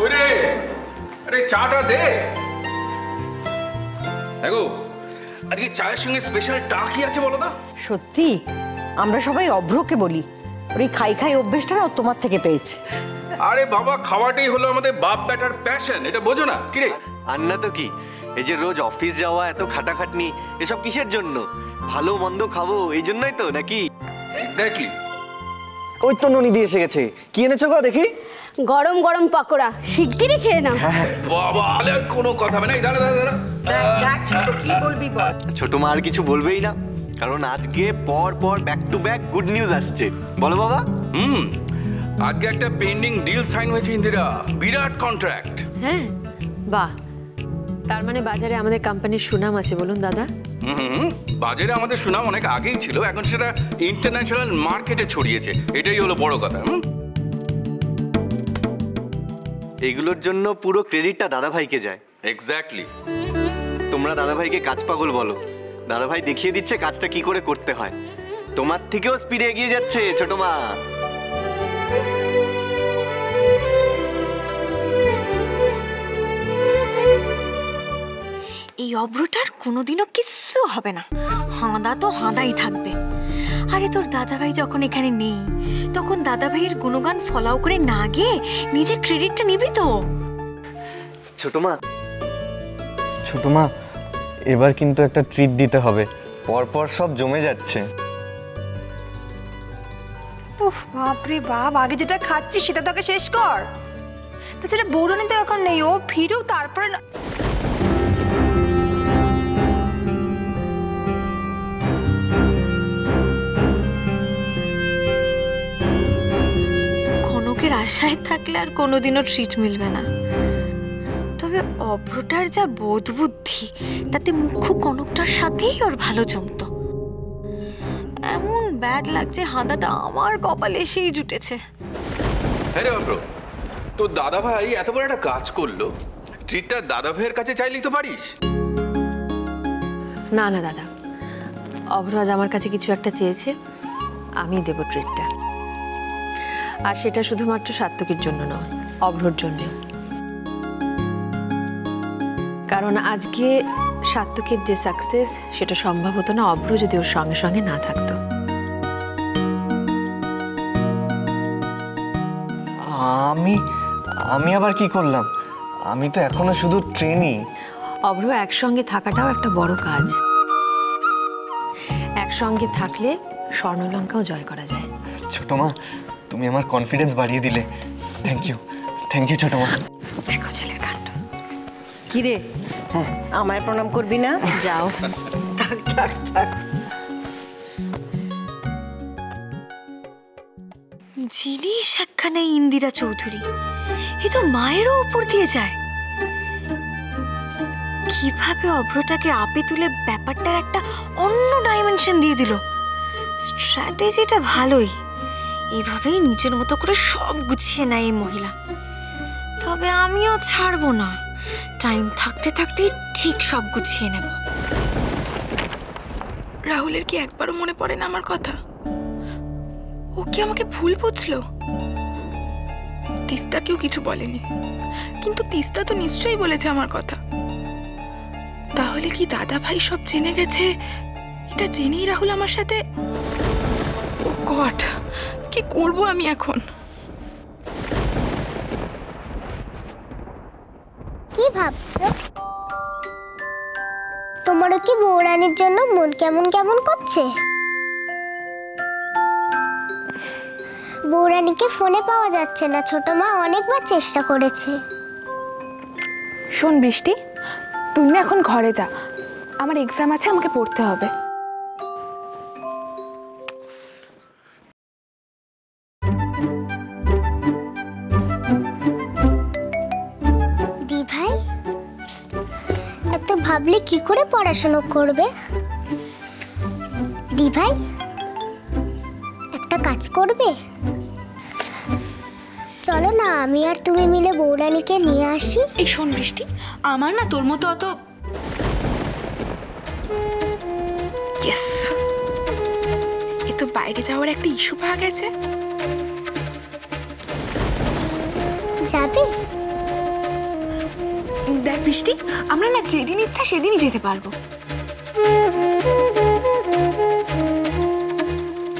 ওরে আরে চাটা দে। দেখো আজকে চায়ের সঙ্গে স্পেশাল টা কি আছে বলো না? সত্যি আমরা সবাই অভ্রকে বলি, ওই খাই খাই অভ্যেসটা না তোমার থেকে পেয়েছে। আরে বাবা, খাওয়াটাই হলো আমাদের বাপ বেটার প্যাশন, এটা বোঝো না? কি রে? আর না তো কি, এই যে রোজ অফিস যাওয়া, এত খাটাখাটনি, এসব কিসের জন্য? ভালো মন্দ খাবো এই জন্যই তো নাকি? এক্স্যাক্টলি। ওই তো ননি দিয়ে এসে গেছে। কি এনেছো গো দেখি? গরম গরম পকোড়া, শিগগিরই খেয়ে নাও। বাবা আলে আর কোনো কথা হবে না। দাঁড়া দাঁড়া দাঁড়া, কি বলবি বল। ছোট মা আর কিছু বলবেই না, কারণ আজকে পর পর back to back good news আসছে। বলো বাবা। আজকে একটা পেন্ডিং ডিল সাইন হয়েছে ইন্দিরা, বিরাট কন্ট্রাক্ট। হ্যাঁ, বাহ, তার মানে বাজারে আমাদের কোম্পানির সুনাম আছে বলুন দাদা। বাজারে আমাদের সুনাম অনেক আগেই ছিল, এখন সেটা ইন্টারন্যাশনাল মার্কেটে ছড়িয়েছে, এটাই হলো বড় কথা। এগুলোর জন্য পুরো ক্রেডিটটা দাদা ভাইকে যায়। এক্স্যাক্টলি। তোমরা দাদা ভাইকে কাজ পাগল বলো, দাদা ভাই দেখিয়ে দিচ্ছে কাজটা কি করে করতে হয়। তোমার থেকেও স্পিডে এগিয়ে যাচ্ছে ছোট মা। এই অভ্রটার কোনোদিনও কিচ্ছু হবে না, হাঁদা তো হাঁদাই থাকবে। আরে তোর দাদাভাই যখন এখানে নেই, তখন দাদাভাইয়ের গুণগান ফলাও করে না গিয়ে নিজের ক্রেডিটটা নিবি তো। ছোট মা, এবার কিন্তু একটা ট্রিট দিতে হবে, পরপর সব জমে যাচ্ছে। উফ বাপরে বাপ, আগে যেটা খাচ্ছিস সেটা তোকে শেষ কর। তাছাড়া বৌরানি তো এখন নেই, ও ফিরুক তারপরে। কনকের আশায় থাকলে আর কোনোদিনও ট্রিট মিলবে না। তবে অভ্রটার যা বোধ বুদ্ধি, তাতে মুখ্য কনকটার সাথেই ওর ভালো জমতো। এমন ব্যাড লাগছে, হাঁদাটা আমার কপালে এসেই জুটেছে। হ্যাঁ রে অভ্র, তোর দাদা ভাই এত বড় একটা কাজ করলো, ট্রিটটা দাদা ভাইয়ের কাছে চাইলেই তো পারিস। না না দাদা, অভ্র আজ আমার কাছে কিছু একটা চেয়েছে, আমি দেব ট্রিটটা। আর সেটা শুধুমাত্র সাত্তকীর জন্য নয়, অভ্রর জন্য। কারণ আজকে সাত্তকীর যে সাকসেস, সেটা সম্ভব হতো না অভ্র যদি ওর সঙ্গে সঙ্গে না থাকতো। আমি আবার কি করলাম? আমি তো এখনো শুধু ট্রেনি। অভ্র একসঙ্গে থাকাটাও একটা বড় কাজ। একসঙ্গে থাকলে স্বর্ণলঙ্কাও জয় করা যায়। ছোট মা, তুমি আমার কনফিডেন্স বাড়িয়ে দিলে। থ্যাংক ইউ ছোট মা। দেখো ছেলের কাণ্ড। কি রে, আমায় প্রণাম করবি না? যাও। থাক থাক থাক। জিনিস একখানা ইন্দিরা চৌধুরী, এ তো মায়েরও উপর দিয়ে যায়। কিভাবে অভ্রটাকে আপে তুলে ব্যাপারটার একটা অন্য ডাইমেনশন দিয়ে দিল। স্ট্র্যাটেজিটা ভালোই, এইভাবেই নিজের মতো করে সব গুছিয়ে নেয় এই মহিলা। তবে আমিও ছাড়বো না, টাইম থাকতে থাকতেই ঠিক সব গুছিয়ে নেব। রাহুলের কি একবারও মনে পড়ে না আমার কথা? ও কি আমাকে ভুল বুঝলো? তিস্তাকেও কিছু বলেনি, কিন্তু তিস্তা তো নিশ্চয়ই বলেছে আমার কথা। তাহলে কি দাদা ভাই সব জেনে গেছে? এটা জেনেই রাহুল আমার সাথে। ও গড, কি করব আমি এখন? কি ভাবছো? তোমারও কি বৌরানীর জন্য মন কেমন কেমন করছে? বৌরানীকে ফোনে পাওয়া যাচ্ছে না, ছোট মা অনেকবার চেষ্টা করেছে। শোন বৃষ্টি, তুই না এখন ঘরে যা, আমার এক্সাম আছে, আমাকে পড়তে হবে। দি ভাই, এত ভাবলে কি করে পড়াশোনা করবে? দি ভাই, একটা কাজ করবে? চলো না, আমি আর তুমি মিলে বৌরানীকে নিয়ে আসি। এই শোন বৃষ্টি, আমার না তোর মতো অত ইয়েস, এ তো বাইরে যাওয়ার একটা ইস্যু পাওয়া গেছে। যাবে? বৃষ্টি, আমরা না যেদিন ইচ্ছা সেদিনই যেতে পারবো।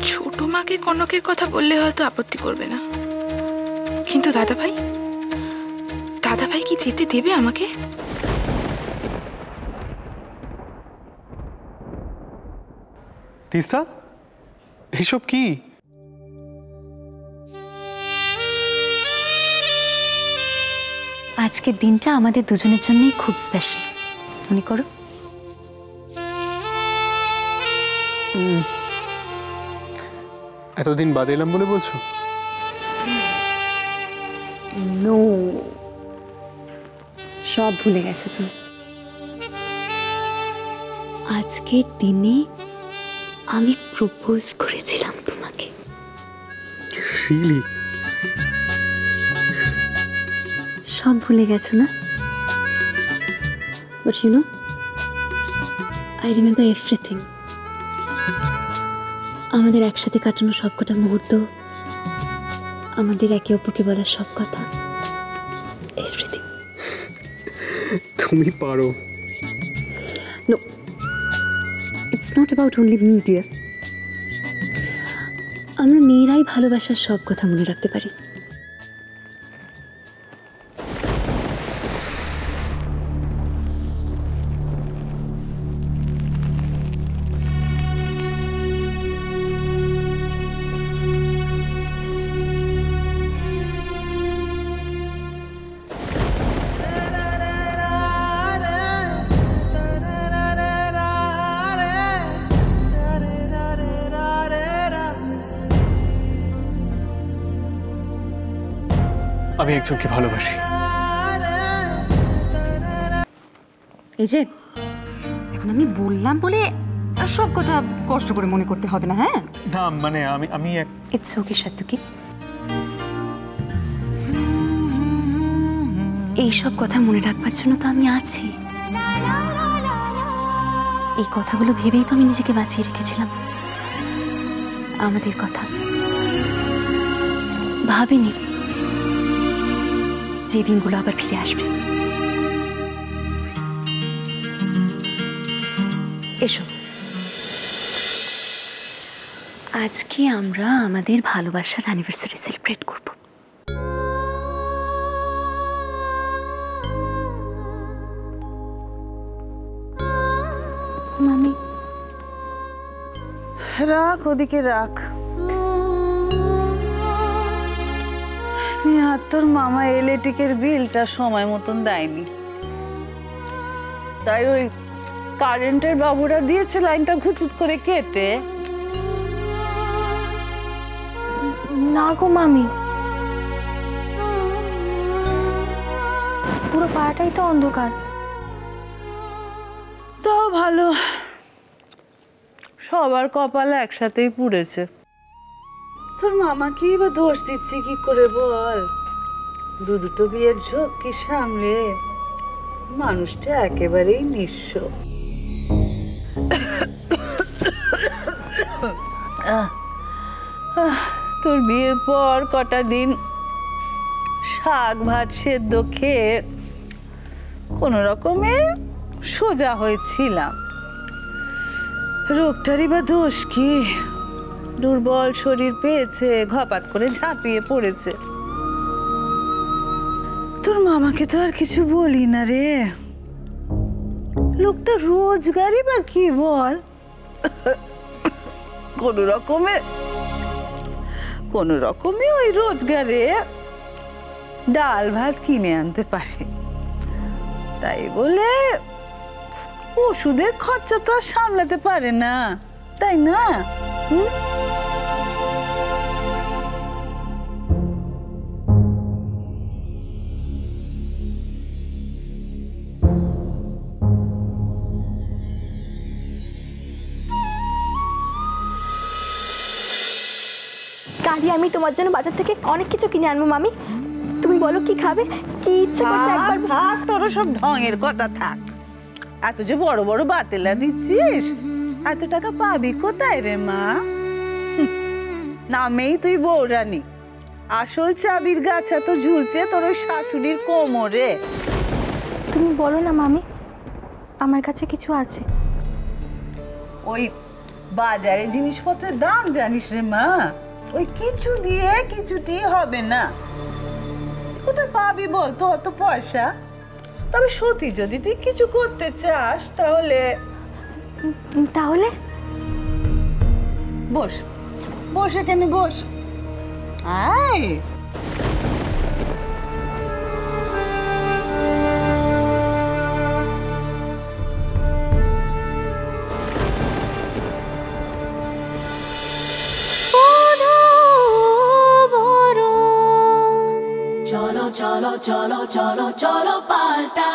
ছোট মাকে কনকের কথা বললে হয়তো আপত্তি করবে না, কিন্তু দাদাভাই কি যেতে দেবে আমাকে? তিস্তা, এসব কি? আজকের দিনটা আমাদের দুজনের জন্যই খুব স্পেশাল, মনে করো। এতদিন বাদে এলাম বলে বলছো? নো, সব ভুলে গেছো তুমি। আজকের দিনে আমি প্রপোজ করেছিলাম তোমাকে। রিয়েলি? সব ভুলে গেছো না? But you know, I remember everything. আমাদের একসাথে কাটানো সবকটা মুহূর্ত, আমাদের একে অপরকে বলার সব কথা, এভরিথিং। তুমি পারো। No, it's not about only me dear. আমরা মেয়েরাই ভালোবাসার সব কথা মনে রাখতে পারি। আমি একজনকে ভালোবাসি। এই যে এখন আমি বললাম বলে আর সব কথা কষ্ট করে মনে করতে হবে না। হ্যাঁ না মানে আমি ইটস ওকে সাত্তুকি, এইসব কথা মনে রাখবার জন্য তো আমি আছি। এই কথাগুলো ভেবেই তো আমি নিজেকে বাঁচিয়ে রেখেছিলাম। আমাদের কথা ভাবিনি যে দিনগুলো আবার ফিরে আসবে। এসো, আজকে আমরা আমাদের ভালোবাসার অ্যানিভার্সারি সেলিব্রেট করব। মামি, রাখ ওদিকে রাখ। আর তোর মামা ইলেকট্রিকের বিলটা সময় মতন দেয়নি, তাই ওই কারেন্টের বাবুরা দিয়েছে লাইনটা ঘুচুত করে কেটে। না গো মামি, পুরো পাড়াটাই তো অন্ধকার। তাও ভালো, সবার কপাল একসাথেই পুড়েছে। তোর মামাকেই বা দোষ দিচ্ছি কি করে বল? দুটো বিয়ের ঝক্কি সামলে মানুষটা একেবারেই নিঃস্ব। তোর বিয়ের পর কটা দিন শাক ভাত সেদ্ধ খেয়ে কোনো রকমে সোজা হয়েছিলাম। রোগটারই বা দোষ কি? দুর্বল শরীর পেয়েছে, ঘপাত করে ঝাঁপিয়ে পড়েছে। তোর মামাকে তো আর কিছু বলি না রে, লোকটা রোজগারই বা কি বল? কোনো রকমে ওই রোজগারে ডাল ভাত কিনে আনতে পারে, তাই বলে ওষুধের খরচা তো আর সামলাতে পারে না, তাই না? কালি আমি তোমার জন্য বাজার থেকে অনেক কিছু কিনে আনবো মামি। তুমি বলো কি খাবে, কি ইচ্ছে করছে একবার। থাক, তোর সব ঢঙের কথা থাক। এত যে বড় বড় বাতেলা দিচ্ছিস, এত টাকা পাবি কোথায় রে মা? নামেই তুই বউরানী, আসল চাবির গাছা তো ঝুলছে তোর ওই শাশুড়ির কোমরে। তুমি তুমি বলো না মামি, আমার কাছে কিছু আছে। ওই বাজারে জিনিসপত্রের দাম জানিস রে মা, ওই কিছু দিয়ে কিছুটি হবে না। কোথায় পাবি বলতো অত পয়সা? তবে সত্যি যদি তুই কিছু করতে চাস তাহলে তাহলে বস, বস এখানে বস। আয় চলো চলো চলো চলো চলো পাল্টা